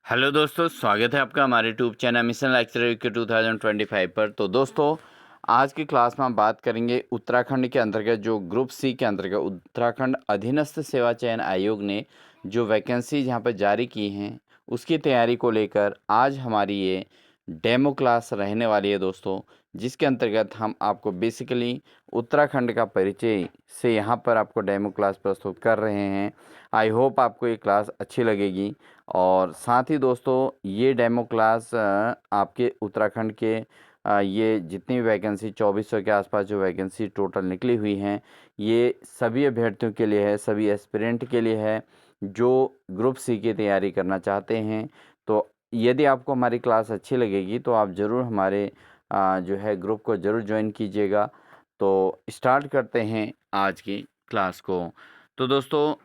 Hello दोस्तों, स्वागत है आपका हमारे यूट्यूब चैनल मिशन लेक्चरर के 2025 पर। तो दोस्तों, आज की क्लास में हम बात करेंगे उत्तराखंड के अंतर्गत जो ग्रुप सी के अंतर्गत उत्तराखंड अधीनस्थ सेवा चयन आयोग ने जो वैकेंसीज यहाँ पर जारी की हैं उसकी तैयारी को लेकर आज हमारी ये डेमो क्लास रहने वाली है दोस्तों, जिसके अंतर्गत हम आपको बेसिकली उत्तराखंड का परिचय से यहाँ पर आपको डेमो क्लास प्रस्तुत कर रहे हैं। आई होप आपको ये क्लास अच्छी लगेगी। और साथ ही दोस्तों, ये डेमो क्लास आपके उत्तराखंड के ये जितनी भी वैकेंसी 2400 के आसपास जो वैकेंसी टोटल निकली हुई हैं, ये सभी अभ्यर्थियों के लिए है, सभी एस्पिरेंट के लिए है जो ग्रुप सी की तैयारी करना चाहते हैं। तो यदि आपको हमारी क्लास अच्छी लगेगी तो आप ज़रूर हमारे जो है ग्रुप को ज़रूर ज्वाइन कीजिएगा। तो स्टार्ट करते हैं आज की क्लास को। तो दोस्तों,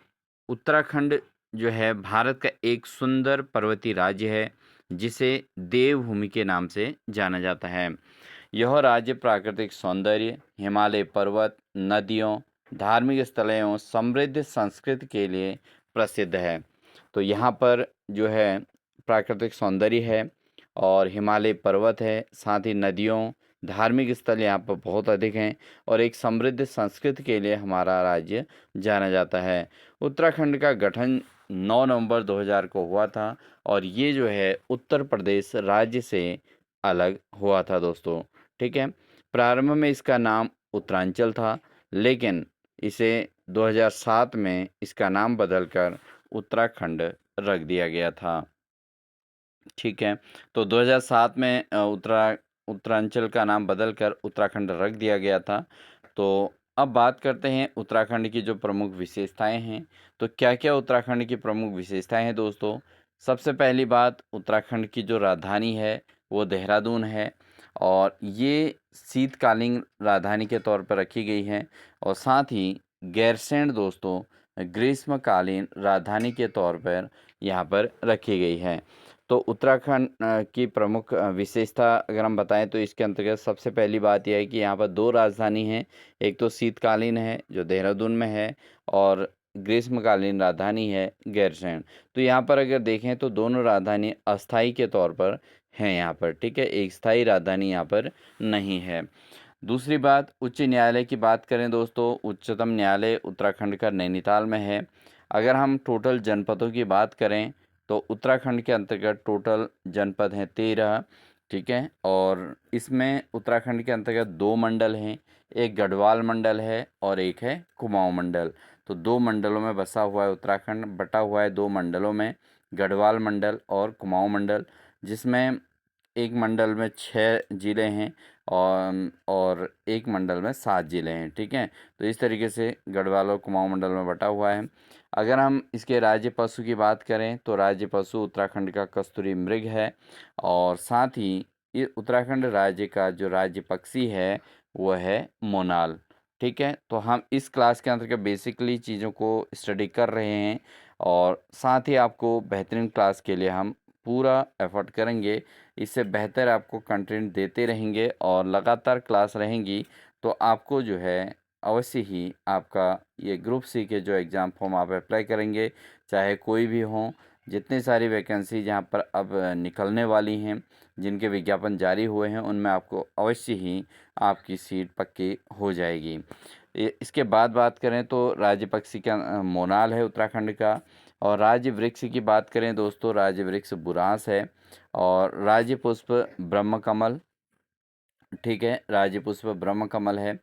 उत्तराखंड जो है भारत का एक सुंदर पर्वतीय राज्य है जिसे देवभूमि के नाम से जाना जाता है। यह राज्य प्राकृतिक सौंदर्य, हिमालय पर्वत, नदियों, धार्मिक स्थलों एवं समृद्ध संस्कृति के लिए प्रसिद्ध है। तो यहाँ पर जो है प्राकृतिक सौंदर्य है और हिमालय पर्वत है, साथ ही नदियों, धार्मिक स्थल यहाँ पर बहुत अधिक हैं और एक समृद्ध संस्कृति के लिए हमारा राज्य जाना जाता है। उत्तराखंड का गठन 9 नवंबर 2000 को हुआ था और ये जो है उत्तर प्रदेश राज्य से अलग हुआ था दोस्तों। ठीक है, प्रारंभ में इसका नाम उत्तरांचल था, लेकिन इसे 2007 में इसका नाम बदलकर उत्तराखंड रख दिया गया था। ठीक है, तो 2007 में उत्तरांचल का नाम बदलकर उत्तराखंड रख दिया गया था। तो अब बात करते हैं उत्तराखंड की जो प्रमुख विशेषताएं हैं। तो क्या क्या उत्तराखंड की प्रमुख विशेषताएं हैं दोस्तों? सबसे पहली बात, उत्तराखंड की जो राजधानी है वो देहरादून है और ये शीतकालीन राजधानी के तौर पर रखी गई है। और साथ ही गैरसैंण दोस्तों ग्रीष्मकालीन राजधानी के तौर पर यहाँ पर रखी गई है। तो उत्तराखंड की प्रमुख विशेषता अगर हम बताएं तो इसके अंतर्गत सबसे पहली बात यह है कि यहाँ पर दो राजधानी हैं। एक तो शीतकालीन है जो देहरादून में है और ग्रीष्मकालीन राजधानी है गैरसैंण। तो यहाँ पर अगर देखें तो दोनों राजधानी अस्थाई के तौर पर हैं यहाँ पर। ठीक है, एक स्थायी राजधानी यहाँ पर नहीं है। दूसरी बात, उच्च न्यायालय की बात करें दोस्तों, उच्चतम न्यायालय उत्तराखंड का नैनीताल में है। अगर हम टोटल जनपदों की बात करें तो उत्तराखंड के अंतर्गत टोटल जनपद हैं 13। ठीक है, और इसमें उत्तराखंड के अंतर्गत दो मंडल हैं, एक गढ़वाल मंडल है और एक है कुमाऊं मंडल। तो दो मंडलों में बसा हुआ है उत्तराखंड, बटा हुआ है दो मंडलों में, गढ़वाल मंडल और कुमाऊं मंडल, जिसमें एक मंडल में 6 ज़िले हैं और एक मंडल में 7 ज़िले हैं। ठीक है, तो इस तरीके से गढ़वाल और कुमाऊं मंडल में बटा हुआ है। अगर हम इसके राज्य पशु की बात करें तो राज्य पशु उत्तराखंड का कस्तूरी मृग है और साथ ही ये उत्तराखंड राज्य का जो राज्य पक्षी है वो है मोनाल। ठीक है, तो हम इस क्लास के अंतर्गत बेसिकली चीज़ों को स्टडी कर रहे हैं और साथ ही आपको बेहतरीन क्लास के लिए हम पूरा एफर्ट करेंगे। इससे बेहतर आपको कंटेंट देते रहेंगे और लगातार क्लास रहेंगी तो आपको जो है अवश्य ही आपका ये ग्रुप सी के जो एग्ज़ाम फॉर्म आप अप्लाई करेंगे, चाहे कोई भी हो, जितनी सारी वैकेंसी जहाँ पर अब निकलने वाली हैं, जिनके विज्ञापन जारी हुए हैं, उनमें आपको अवश्य ही आपकी सीट पक्की हो जाएगी। इसके बाद बात करें तो राज्य पक्षी का मोनाल है उत्तराखंड का। और राज्य वृक्ष की बात करें दोस्तों, राज्य वृक्ष बुरांस है और राज्य पुष्प ब्रह्मकमल। ठीक है, राज्य पुष्प ब्रह्मकमल है।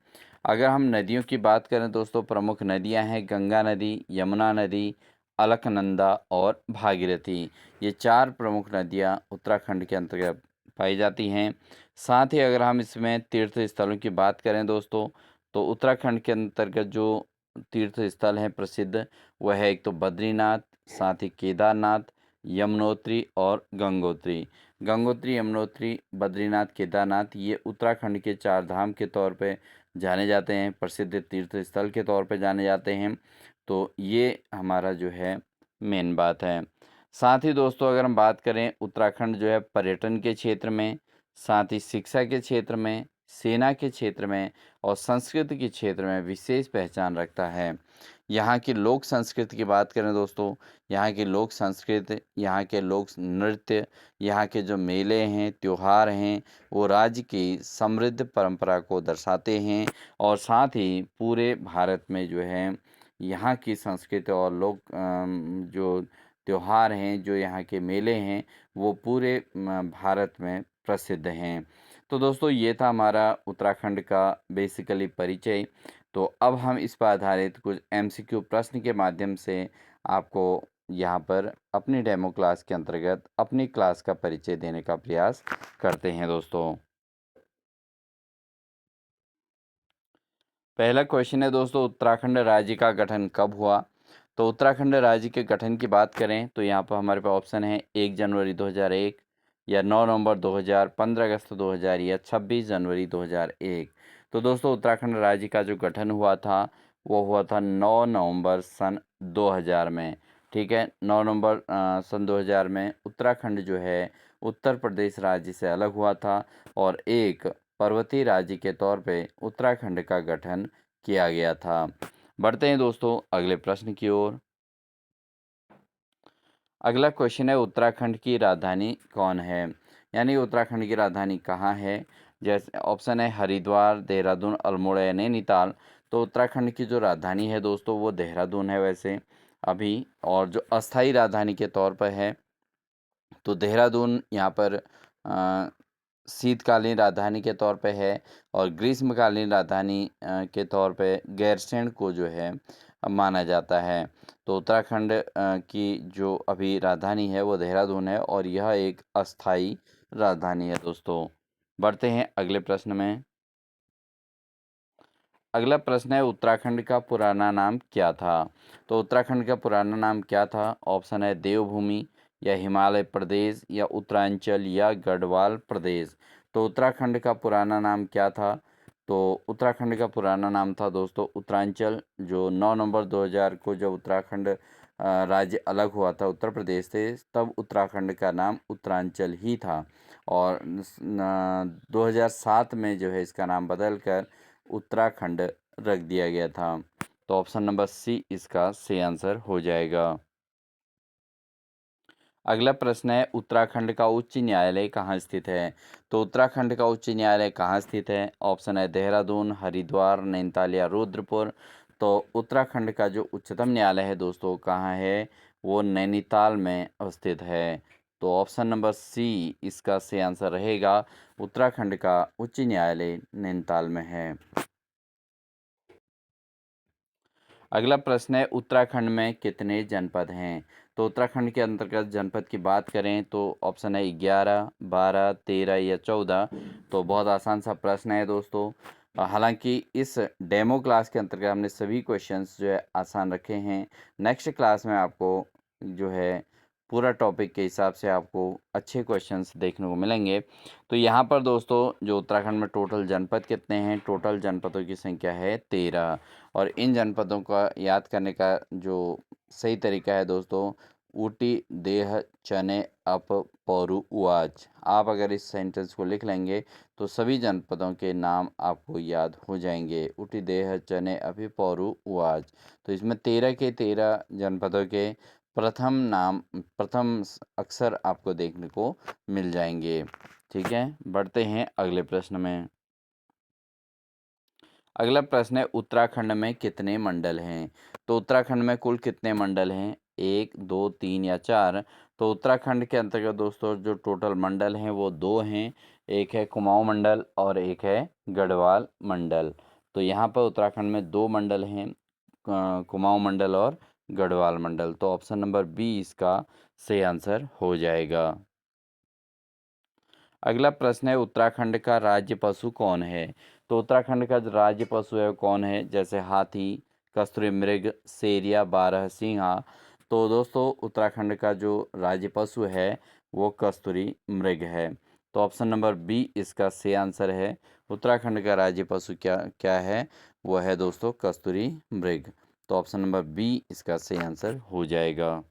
अगर हम नदियों की बात करें दोस्तों, प्रमुख नदियां हैं गंगा नदी, यमुना नदी, अलकनंदा और भागीरथी। ये 4 प्रमुख नदियां उत्तराखंड के अंतर्गत पाई जाती हैं। साथ ही अगर हम इसमें तीर्थ स्थलों की बात करें दोस्तों, तो उत्तराखंड के अंतर्गत जो तीर्थ स्थल हैं प्रसिद्ध, वह है एक तो बद्रीनाथ, साथ ही केदारनाथ, यमुनोत्री और गंगोत्री। गंगोत्री, यमुनोत्री, बद्रीनाथ, केदारनाथ ये उत्तराखंड के 4 धाम के तौर पे जाने जाते हैं, प्रसिद्ध तीर्थ स्थल के तौर पे जाने जाते हैं। तो ये हमारा जो है मेन बात है। साथ ही दोस्तों, अगर हम बात करें उत्तराखंड जो है पर्यटन के क्षेत्र में, साथ ही शिक्षा के क्षेत्र में, सेना के क्षेत्र में और संस्कृति के क्षेत्र में विशेष पहचान रखता है। यहाँ की लोक संस्कृति की बात करें दोस्तों, यहाँ की लोक संस्कृति, यहाँ के लोक नृत्य, यहाँ के जो मेले हैं, त्योहार हैं, वो राज्य की समृद्ध परंपरा को दर्शाते हैं और साथ ही पूरे भारत में जो है यहाँ की संस्कृति और लोक जो त्योहार हैं, जो यहाँ के मेले हैं, वो पूरे भारत में प्रसिद्ध हैं। तो दोस्तों ये था हमारा उत्तराखंड का बेसिकली परिचय। तो अब हम इस पर आधारित कुछ एमसीक्यू प्रश्न के माध्यम से आपको यहाँ पर अपनी डेमो क्लास के अंतर्गत अपनी क्लास का परिचय देने का प्रयास करते हैं दोस्तों। पहला क्वेश्चन है दोस्तों, उत्तराखंड राज्य का गठन कब हुआ? तो उत्तराखंड राज्य के गठन की बात करें तो यहाँ पर हमारे पास ऑप्शन है 1 जनवरी 2001 या 9 नवंबर 2000, 15 अगस्त 2000 या 26 जनवरी 2001। तो दोस्तों उत्तराखंड राज्य का जो गठन हुआ था वो हुआ था 9 नवंबर सन 2000 में। ठीक है, 9 नवंबर सन 2000 में उत्तराखंड जो है उत्तर प्रदेश राज्य से अलग हुआ था और एक पर्वतीय राज्य के तौर पे उत्तराखंड का गठन किया गया था। बढ़ते हैं दोस्तों अगले प्रश्न की ओर। अगला क्वेश्चन है, उत्तराखंड की राजधानी कौन है? यानी उत्तराखंड की राजधानी कहाँ है? जैसे ऑप्शन है हरिद्वार, देहरादून, अल्मोड़ा या नैनीताल। तो उत्तराखंड की जो राजधानी है दोस्तों वो देहरादून है वैसे अभी, और जो अस्थाई राजधानी के तौर पर है तो देहरादून यहाँ पर शीतकालीन राजधानी के तौर पे है और ग्रीष्मकालीन राजधानी के तौर पे गैरसैंण को जो है माना जाता है। तो उत्तराखंड की जो अभी राजधानी है वो देहरादून है और यह एक अस्थाई राजधानी है दोस्तों। बढ़ते हैं अगले प्रश्न में। अगला प्रश्न है, उत्तराखंड का पुराना नाम क्या था? तो उत्तराखंड का पुराना नाम क्या था? ऑप्शन है देवभूमि या हिमालय प्रदेश या उत्तरांचल या गढ़वाल प्रदेश। तो उत्तराखंड का पुराना नाम क्या था? तो उत्तराखंड का पुराना नाम था दोस्तों उत्तरांचल। जो 9 नवंबर 2000 को जब उत्तराखंड राज्य अलग हुआ था उत्तर प्रदेश से, तब उत्तराखंड का नाम उत्तरांचल ही था और 2007 में जो है इसका नाम बदल कर उत्तराखंड रख दिया गया था। तो ऑप्शन नंबर सी इसका सही आंसर हो जाएगा। अगला प्रश्न है, उत्तराखंड का उच्च न्यायालय कहाँ स्थित है? तो उत्तराखंड का उच्च न्यायालय कहाँ स्थित है? ऑप्शन है देहरादून, हरिद्वार, नैनीताल या रुद्रपुर। तो उत्तराखंड का जो उच्चतम न्यायालय है दोस्तों कहाँ है? वो नैनीताल में स्थित है। तो ऑप्शन नंबर सी इसका सही आंसर रहेगा। उत्तराखंड का उच्च न्यायालय नैनीताल में है। अगला प्रश्न है, उत्तराखंड में कितने जनपद हैं? तो उत्तराखंड के अंतर्गत जनपद की बात करें तो ऑप्शन है 11, 12, 13 या 14। तो बहुत आसान सा प्रश्न है दोस्तों। हालांकि इस डेमो क्लास के अंतर्गत हमने सभी क्वेश्चंस जो है आसान रखे हैं। नेक्स्ट क्लास में आपको जो है पूरा टॉपिक के हिसाब से आपको अच्छे क्वेश्चंस देखने को मिलेंगे। तो यहाँ पर दोस्तों जो उत्तराखंड में टोटल जनपद कितने हैं? टोटल जनपदों की संख्या है 13 और इन जनपदों का याद करने का जो सही तरीका है दोस्तों, ऊटी, देह, चने, अप, पौरू, उवाच। आप अगर इस सेंटेंस को लिख लेंगे तो सभी जनपदों के नाम आपको याद हो जाएंगे। ऊटी, देह, चने, अपि, पौरू, उवाच। तो इसमें 13 के 13 जनपदों के प्रथम अक्षर आपको देखने को मिल जाएंगे। ठीक है, बढ़ते हैं अगले प्रश्न में। अगला प्रश्न है, उत्तराखंड में कितने मंडल हैं? तो उत्तराखंड में कुल कितने मंडल हैं? 1, 2, 3 या 4। तो उत्तराखंड के अंतर्गत दोस्तों जो टोटल मंडल हैं वो 2 हैं। एक है कुमाऊं मंडल और एक है गढ़वाल मंडल। तो यहाँ पर उत्तराखंड में 2 मंडल हैं, कुमाऊं मंडल और गढ़वाल मंडल। तो ऑप्शन नंबर बी इसका सही आंसर हो जाएगा। अगला प्रश्न है, उत्तराखंड का राज्य पशु कौन है? तो उत्तराखंड का जो राज्य पशु है वो कौन है? जैसे हाथी, कस्तूरी मृग, शेर या बारहसिंहा। तो दोस्तों उत्तराखंड का जो राज्य पशु है वो कस्तूरी मृग है। तो ऑप्शन नंबर बी इसका सही आंसर है। उत्तराखंड का राज्य पशु क्या क्या है? वो है दोस्तों कस्तूरी मृग। तो ऑप्शन नंबर बी इसका सही आंसर हो जाएगा।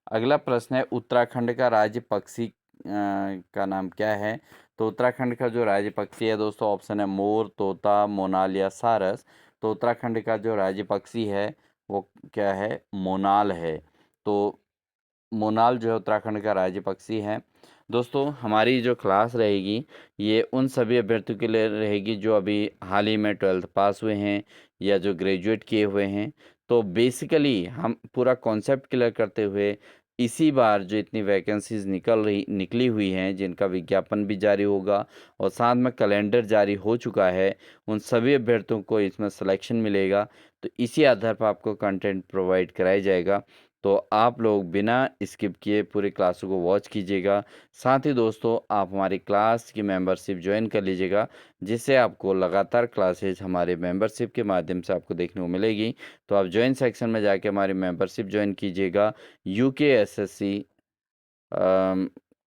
अगला प्रश्न है, उत्तराखंड का राज्य पक्षी का नाम क्या है? तो उत्तराखंड का जो राज्य पक्षी है दोस्तों, ऑप्शन है मोर, तोता, मोनाल या सारस। तो उत्तराखंड का जो राज्य पक्षी है वो क्या है, मोनाल है। तो मोनाल जो है उत्तराखंड का राज्य पक्षी है। दोस्तों हमारी जो क्लास रहेगी ये उन सभी अभ्यर्थियों के लिए रहेगी जो अभी हाल ही में 12th पास हुए हैं या जो ग्रेजुएट किए हुए हैं। तो बेसिकली हम पूरा कॉन्सेप्ट क्लियर करते हुए इसी बार जो इतनी वैकेंसीज निकली हुई हैं, जिनका विज्ञापन भी जारी होगा और साथ में कैलेंडर जारी हो चुका है, उन सभी अभ्यर्थियों को इसमें सिलेक्शन मिलेगा। तो इसी आधार पर आपको कंटेंट प्रोवाइड कराया जाएगा। तो आप लोग बिना स्किप किए पूरी क्लासों को वॉच कीजिएगा। साथ ही दोस्तों आप हमारी क्लास की मेंबरशिप ज्वाइन कर लीजिएगा, जिससे आपको लगातार क्लासेज हमारे मेंबरशिप के माध्यम से आपको देखने को मिलेगी। तो आप ज्वाइन सेक्शन में जाके हमारी मेंबरशिप ज्वाइन कीजिएगा। UKSSC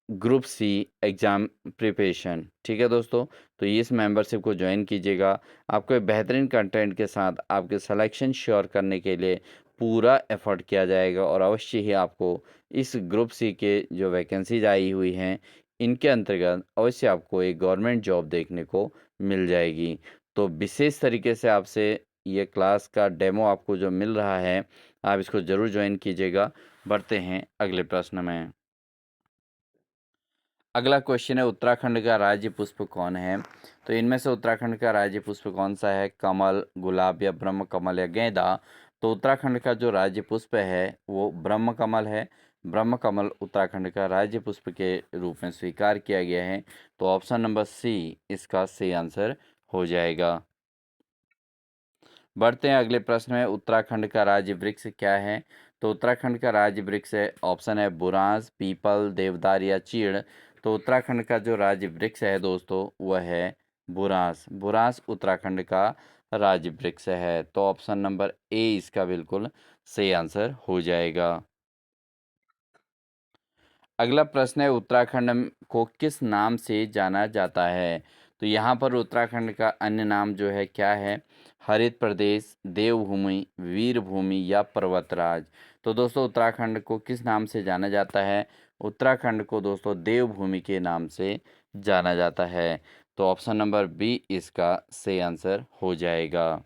group C exam preparation, ठीक है दोस्तों। तो इस मेंबरशिप को ज्वाइन कीजिएगा। आपको एक बेहतरीन कंटेंट के साथ आपके सिलेक्शन श्योर करने के लिए पूरा एफर्ट किया जाएगा और अवश्य ही आपको इस ग्रुप सी के जो वैकेंसीज आई हुई हैं, इनके अंतर्गत अवश्य आपको एक गवर्नमेंट जॉब देखने को मिल जाएगी। तो विशेष तरीके से आपसे ये क्लास का डेमो आपको जो मिल रहा है, आप इसको ज़रूर ज्वाइन कीजिएगा। बढ़ते हैं अगले प्रश्न में। अगला क्वेश्चन है, उत्तराखंड का राज्य पुष्प कौन है? तो इनमें से उत्तराखंड का राज्य पुष्प कौन सा है? कमल, गुलाब या ब्रह्म कमल या गेंदा? तो उत्तराखंड का जो राज्य पुष्प है वो ब्रह्म कमल है। ब्रह्म कमल उत्तराखंड का राज्य पुष्प के रूप में स्वीकार किया गया है। तो ऑप्शन नंबर सी इसका सही आंसर हो जाएगा। बढ़ते हैं अगले प्रश्न में, उत्तराखंड का राज्य वृक्ष क्या है? तो उत्तराखंड का राज्य वृक्ष है, ऑप्शन है बुरांस, पीपल, देवदार या चीड़। तो उत्तराखंड का जो राज्य वृक्ष है दोस्तों वह है बुरांस। बुरांस उत्तराखंड का राज्य वृक्ष है। तो ऑप्शन नंबर ए इसका बिल्कुल सही आंसर हो जाएगा। अगला प्रश्न है, उत्तराखंड को किस नाम से जाना जाता है? तो यहाँ पर उत्तराखंड का अन्य नाम जो है क्या है? हरित प्रदेश, देवभूमि, वीरभूमि या पर्वतराज? तो दोस्तों उत्तराखंड को किस नाम से जाना जाता है? उत्तराखंड को दोस्तों देवभूमि के नाम से जाना जाता है। तो ऑप्शन नंबर बी इसका सही आंसर हो जाएगा।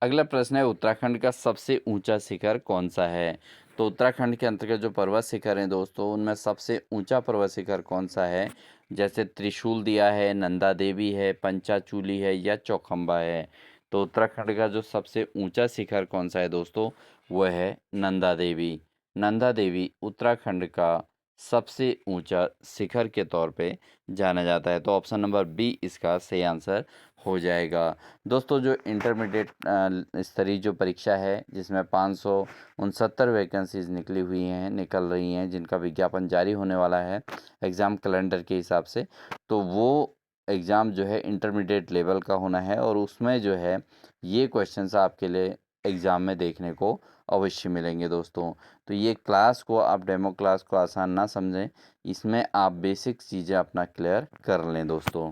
अगला प्रश्न है, उत्तराखंड का सबसे ऊंचा शिखर कौन सा है? तो उत्तराखंड के अंतर्गत जो पर्वत शिखर हैं दोस्तों, उनमें सबसे ऊंचा पर्वत शिखर कौन सा है? जैसे त्रिशूल दिया है, नंदा देवी है, पंचाचूली है या चौखंबा है? तो उत्तराखंड का जो सबसे ऊंचा शिखर कौन सा है दोस्तों, वह है नंदा देवी। नंदा देवी उत्तराखंड का सबसे ऊंचा शिखर के तौर पे जाना जाता है। तो ऑप्शन नंबर बी इसका सही आंसर हो जाएगा। दोस्तों जो इंटरमीडिएट स्तरीय जो परीक्षा है, जिसमें 569 वैकेंसीज निकल रही हैं, जिनका विज्ञापन जारी होने वाला है एग्ज़ाम कैलेंडर के हिसाब से, तो वो एग्ज़ाम जो है इंटरमीडिएट लेवल का होना है और उसमें जो है ये क्वेश्चंस आपके लिए एग्ज़ाम में देखने को अवश्य मिलेंगे दोस्तों। तो ये क्लास को आप डेमो क्लास को आसान ना समझें, इसमें आप बेसिक चीज़ें अपना क्लियर कर लें दोस्तों।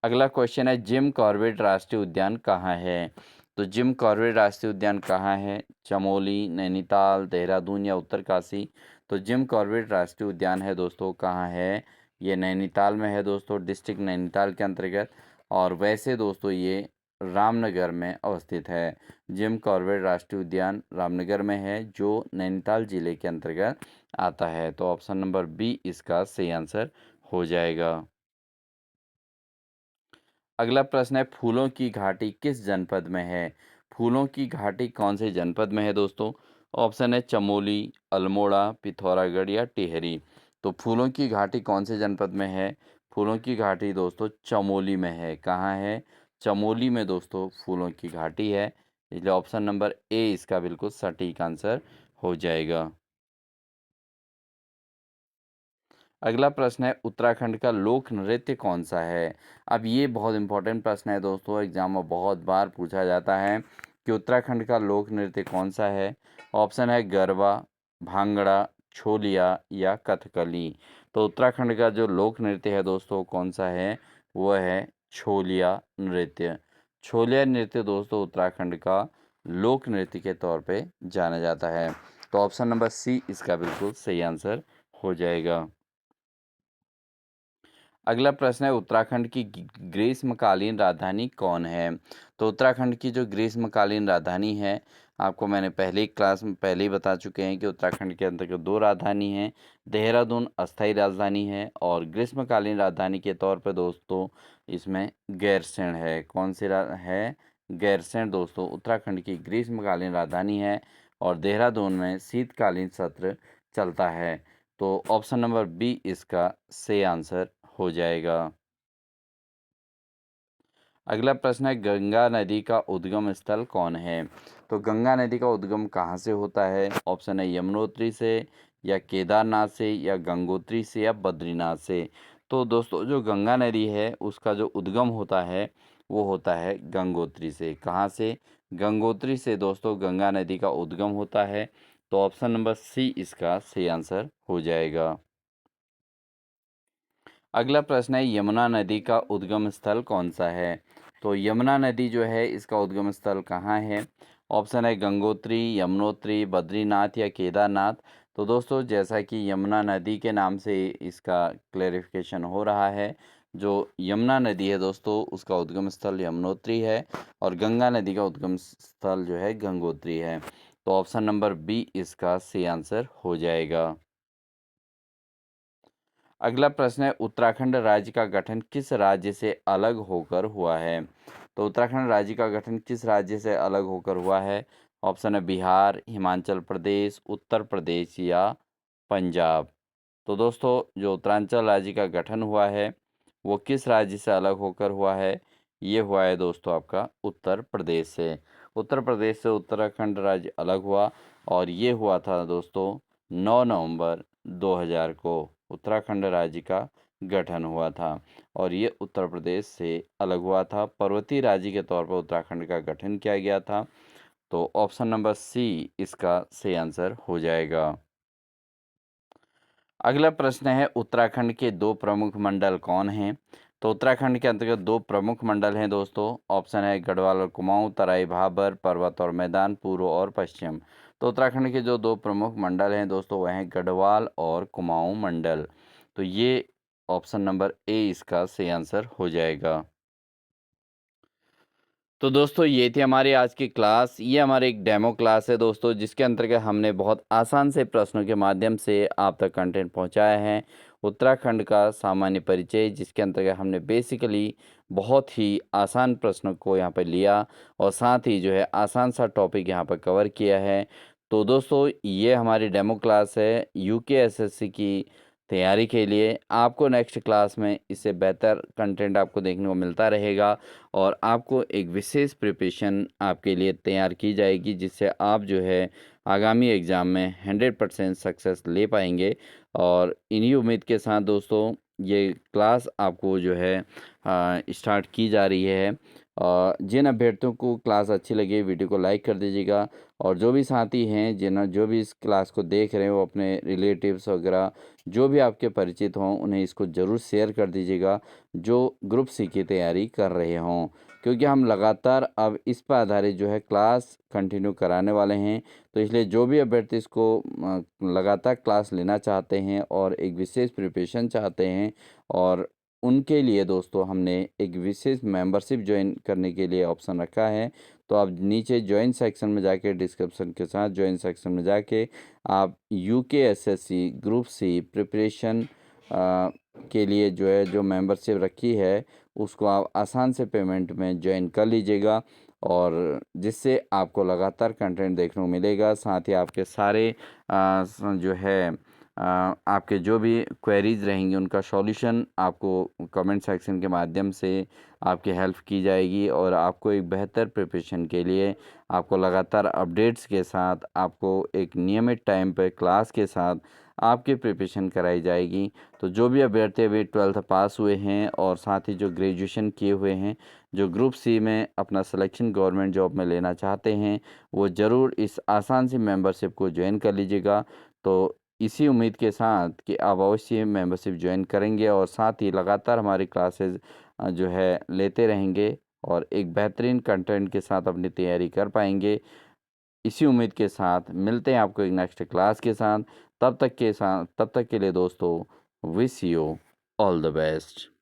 अगला क्वेश्चन है, जिम कॉर्बेट राष्ट्रीय उद्यान कहाँ है? तो जिम कॉर्बेट राष्ट्रीय उद्यान कहाँ है? चमोली, नैनीताल, देहरादून या उत्तरकाशी? तो जिम कॉर्बेट राष्ट्रीय उद्यान है दोस्तों कहाँ है? ये नैनीताल में है दोस्तों, डिस्ट्रिक्ट नैनीताल के अंतर्गत। और वैसे दोस्तों ये रामनगर में अवस्थित है। जिम कॉर्बेट राष्ट्रीय उद्यान रामनगर में है, जो नैनीताल जिले के अंतर्गत आता है। तो ऑप्शन नंबर बी इसका सही आंसर हो जाएगा। अगला प्रश्न है, फूलों की घाटी किस जनपद में है? फूलों की घाटी कौन से जनपद में है दोस्तों? ऑप्शन है चमोली, अल्मोड़ा, पिथौरागढ़ या टिहरी। तो फूलों की घाटी कौन से जनपद में है? फूलों की घाटी दोस्तों चमोली में है। कहाँ है? चमोली में दोस्तों फूलों की घाटी है। इसलिए ऑप्शन नंबर ए इसका बिल्कुल सटीक आंसर हो जाएगा। अगला प्रश्न है, उत्तराखंड का लोक नृत्य कौन सा है? अब ये बहुत इंपॉर्टेंट प्रश्न है दोस्तों, एग्जाम में बहुत बार पूछा जाता है कि उत्तराखंड का लोक नृत्य कौन सा है। ऑप्शन है गरबा, भांगड़ा, छोलिया या कथकली। तो उत्तराखंड का जो लोक नृत्य है दोस्तों कौन सा है, वह है छोलिया नृत्य। छोलिया नृत्य दोस्तों उत्तराखंड का लोक नृत्य के तौर पे जाना जाता है। तो ऑप्शन नंबर सी इसका बिल्कुल सही आंसर हो जाएगा। अगला प्रश्न है उत्तराखंड की ग्रीष्मकालीन राजधानी कौन है। तो उत्तराखंड की जो ग्रीष्मकालीन राजधानी है, आपको मैंने पहले ही क्लास में पहले ही बता चुके हैं कि उत्तराखंड के अंतर्गत दो राजधानी हैं। देहरादून अस्थायी राजधानी है और ग्रीष्मकालीन राजधानी के तौर पर दोस्तों इसमें गैरसैंण है। कौन सी है? गैरसैंण दोस्तों उत्तराखंड की ग्रीष्मकालीन राजधानी है और देहरादून में शीतकालीन सत्र चलता है। तो ऑप्शन नंबर बी इसका सही आंसर हो जाएगा। अगला प्रश्न है गंगा नदी का उद्गम स्थल कौन है। तो गंगा नदी का उद्गम कहाँ से होता है? ऑप्शन है यमुनोत्री से या केदारनाथ से या गंगोत्री से या बद्रीनाथ से। तो दोस्तों जो गंगा नदी है उसका जो उद्गम होता है वो होता है गंगोत्री से। कहाँ से? गंगोत्री से दोस्तों गंगा नदी का उद्गम होता है। तो ऑप्शन नंबर सी इसका सही आंसर हो जाएगा। अगला प्रश्न है यमुना नदी का उद्गम स्थल कौन सा है। तो यमुना नदी जो है इसका उद्गम स्थल कहाँ है? ऑप्शन है गंगोत्री, यमुनोत्री, बद्रीनाथ या केदारनाथ। तो दोस्तों जैसा कि यमुना नदी के नाम से इसका क्लेरिफिकेशन हो रहा है, जो यमुना नदी है दोस्तों उसका उद्गम स्थल यमुनोत्री है और गंगा नदी का उद्गम स्थल जो है गंगोत्री है। तो ऑप्शन नंबर बी इसका सही आंसर हो जाएगा। अगला प्रश्न है उत्तराखंड राज्य का गठन किस राज्य से अलग होकर हुआ है। तो उत्तराखंड राज्य का गठन किस राज्य से अलग होकर हुआ है? ऑप्शन है बिहार, हिमाचल प्रदेश, उत्तर प्रदेश या पंजाब। तो दोस्तों जो उत्तरांचल राज्य का गठन हुआ है वो किस राज्य से अलग होकर हुआ है? ये हुआ है दोस्तों आपका उत्तर प्रदेश से। उत्तर प्रदेश से उत्तराखंड राज्य अलग हुआ और ये हुआ था दोस्तों 9 नवंबर 2000 को उत्तराखंड राज्य का गठन हुआ था और ये उत्तर प्रदेश से अलग हुआ था। पर्वतीय राज्य के तौर पर उत्तराखंड का गठन किया गया था। तो ऑप्शन नंबर सी इसका सही आंसर हो जाएगा। अगला प्रश्न है उत्तराखंड के दो प्रमुख मंडल कौन हैं। तो उत्तराखंड के अंतर्गत दो प्रमुख मंडल हैं दोस्तों। ऑप्शन है गढ़वाल और कुमाऊं, तराई भाबर, पर्वत और मैदान, पूर्व और पश्चिम। तो उत्तराखंड के जो दो प्रमुख मंडल हैं दोस्तों वह हैं गढ़वाल और कुमाऊं मंडल। तो ये ऑप्शन नंबर ए इसका सही आंसर हो जाएगा। तो दोस्तों ये थी हमारी आज की क्लास। ये हमारी एक डेमो क्लास है दोस्तों, जिसके अंतर्गत हमने बहुत आसान से प्रश्नों के माध्यम से आप तक कंटेंट पहुंचाया है। उत्तराखंड का सामान्य परिचय, जिसके अंतर्गत हमने बेसिकली बहुत ही आसान प्रश्नों को यहाँ पर लिया और साथ ही जो है आसान सा टॉपिक यहाँ पर कवर किया है। तो दोस्तों ये हमारी डेमो क्लास है यूकेएसएससी की तैयारी के लिए। आपको नेक्स्ट क्लास में इससे बेहतर कंटेंट आपको देखने को मिलता रहेगा और आपको एक विशेष प्रिपरेशन आपके लिए तैयार की जाएगी, जिससे आप जो है आगामी एग्ज़ाम में 100% सक्सेस ले पाएंगे। और इन्हीं उम्मीद के साथ दोस्तों ये क्लास आपको जो है स्टार्ट की जा रही है। जिन अभ्यर्थियों को क्लास अच्छी लगे वीडियो को लाइक कर दीजिएगा और जो भी साथी हैं जो भी इस क्लास को देख रहे हैं वो अपने रिलेटिव्स वगैरह जो भी आपके परिचित हों उन्हें इसको ज़रूर शेयर कर दीजिएगा, जो ग्रुप सी की तैयारी कर रहे हों। क्योंकि हम लगातार अब इस पर आधारित जो है क्लास कंटिन्यू कराने वाले हैं। तो इसलिए जो भी अभ्यर्थी इसको लगातार क्लास लेना चाहते हैं और एक विशेष प्रिपरेशन चाहते हैं और उनके लिए दोस्तों हमने एक विशेष मेंबरशिप ज्वाइन करने के लिए ऑप्शन रखा है। तो आप नीचे ज्वाइन सेक्शन में जाके डिस्क्रिप्शन के साथ ज्वाइन सेक्शन में जाके आप यूकेएसएससी ग्रुप सी प्रिपरेशन के लिए जो है जो मेंबरशिप रखी है उसको आप आसान से पेमेंट में ज्वाइन कर लीजिएगा और जिससे आपको लगातार कंटेंट देखने को मिलेगा। साथ ही आपके सारे जो है आपके जो भी क्वेरीज रहेंगी उनका सॉल्यूशन आपको कमेंट सेक्शन के माध्यम से आपकी हेल्प की जाएगी और आपको एक बेहतर प्रिपरेशन के लिए आपको लगातार अपडेट्स के साथ आपको एक नियमित टाइम पर क्लास के साथ आपकी प्रिपरेशन कराई जाएगी। तो जो भी अभ्यर्थी अभी 12th पास हुए हैं और साथ ही जो ग्रेजुएशन किए हुए हैं, जो ग्रुप सी में अपना सिलेक्शन गवर्नमेंट जॉब में लेना चाहते हैं, वो ज़रूर इस आसान सी मेंबरशिप को ज्वाइन कर लीजिएगा। तो इसी उम्मीद के साथ कि आप अवश्य मेंबरशिप ज्वाइन करेंगे और साथ ही लगातार हमारी क्लासेस जो है लेते रहेंगे और एक बेहतरीन कंटेंट के साथ अपनी तैयारी कर पाएंगे। इसी उम्मीद के साथ मिलते हैं आपको एक नेक्स्ट क्लास के साथ। तब तक के लिए दोस्तों wish you all the best.